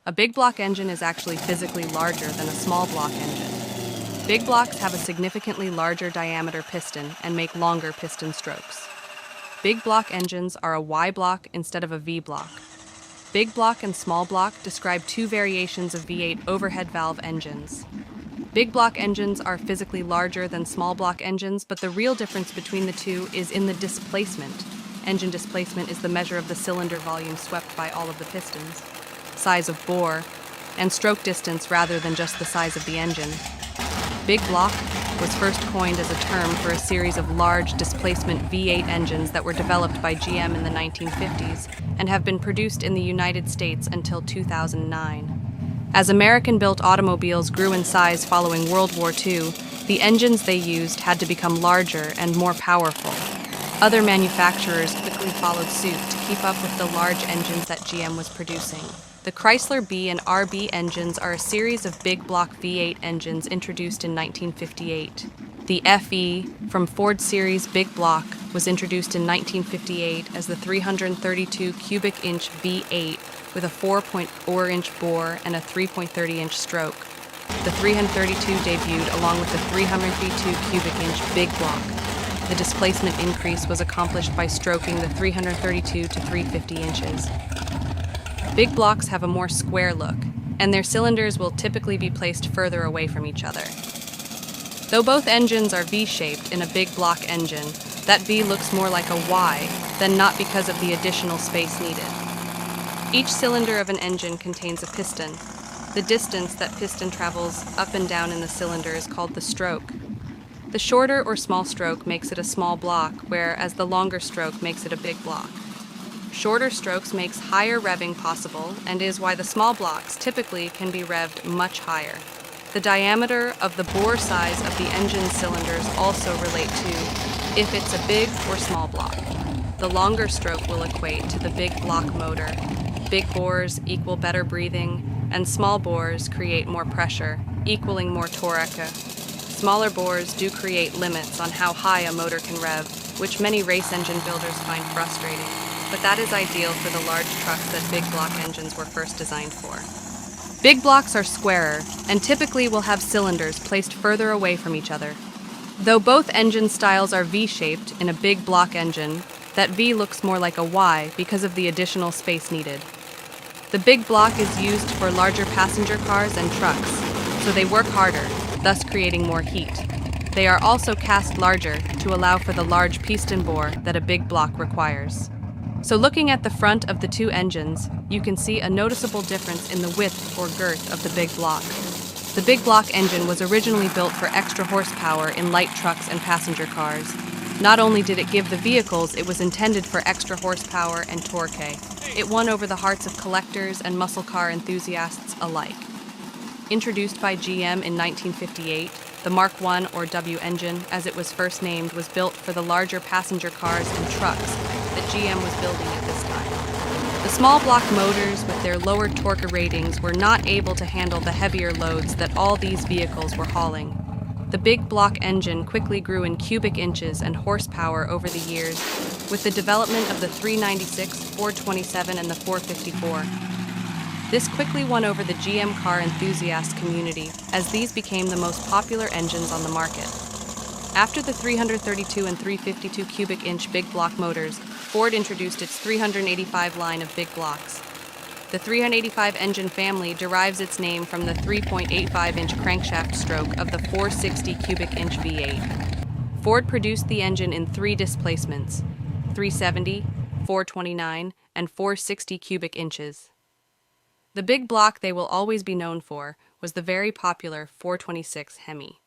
A big block engine is actually physically larger than a small block engine. Big blocks have a significantly larger diameter piston and make longer piston strokes. Big block engines are a Y block instead of a V block. Big block and small block describe two variations of V8 overhead valve engines. Big block engines are physically larger than small block engines, but the real difference between the two is in the displacement. Engine displacement is the measure of the cylinder volume swept by all of the pistons, size of bore, and stroke distance rather than just the size of the engine. Big block was first coined as a term for a series of large displacement V8 engines that were developed by GM in the 1950s and have been produced in the United States until 2009. As American-built automobiles grew in size following World War II, the engines they used had to become larger and more powerful. Other manufacturers quickly followed suit to keep up with the large engines that GM was producing. The Chrysler B and RB engines are a series of big block V8 engines introduced in 1958. The FE from Ford Series Big Block was introduced in 1958 as the 332 cubic inch V8 with a 4.4-inch bore and a 3.30-inch stroke. The 332 debuted along with the 332 cubic inch Big Block. The displacement increase was accomplished by stroking the 332 to 350 inches. Big blocks have a more square look, and their cylinders will typically be placed further away from each other. Though both engines are V-shaped in a big block engine, that V looks more like a Y than not because of the additional space needed. Each cylinder of an engine contains a piston. The distance that piston travels up and down in the cylinder is called the stroke. The shorter or small stroke makes it a small block, whereas the longer stroke makes it a big block. Shorter strokes makes higher revving possible and is why the small blocks typically can be revved much higher. The diameter of the bore size of the engine cylinders also relate to if it's a big or small block. The longer stroke will equate to the big block motor. Big bores equal better breathing, and small bores create more pressure, equaling more torque. Smaller bores do create limits on how high a motor can rev, which many race engine builders find frustrating. But that is ideal for the large trucks that big block engines were first designed for. Big blocks are squarer, and typically will have cylinders placed further away from each other. Though both engine styles are V-shaped in a big block engine, that V looks more like a Y because of the additional space needed. The big block is used for larger passenger cars and trucks, so they work harder, thus creating more heat. They are also cast larger to allow for the large piston bore that a big block requires. So looking at the front of the two engines, you can see a noticeable difference in the width or girth of the big block. The big block engine was originally built for extra horsepower in light trucks and passenger cars. Not only did it give the vehicles it was intended for extra horsepower and torque, it won over the hearts of collectors and muscle car enthusiasts alike. Introduced by GM in 1958, the Mark I or W engine, as it was first named, was built for the larger passenger cars and trucks that GM was building at this time. The small block motors with their lower torque ratings were not able to handle the heavier loads that all these vehicles were hauling. The big block engine quickly grew in cubic inches and horsepower over the years with the development of the 396, 427, and the 454. This quickly won over the GM car enthusiast community as these became the most popular engines on the market. After the 332 and 352 cubic inch big block motors, Ford introduced its 385 line of big blocks. The 385 engine family derives its name from the 3.85-inch crankshaft stroke of the 460 cubic inch V8. Ford produced the engine in three displacements: 370, 429, and 460 cubic inches. The big block they will always be known for was the very popular 426 Hemi.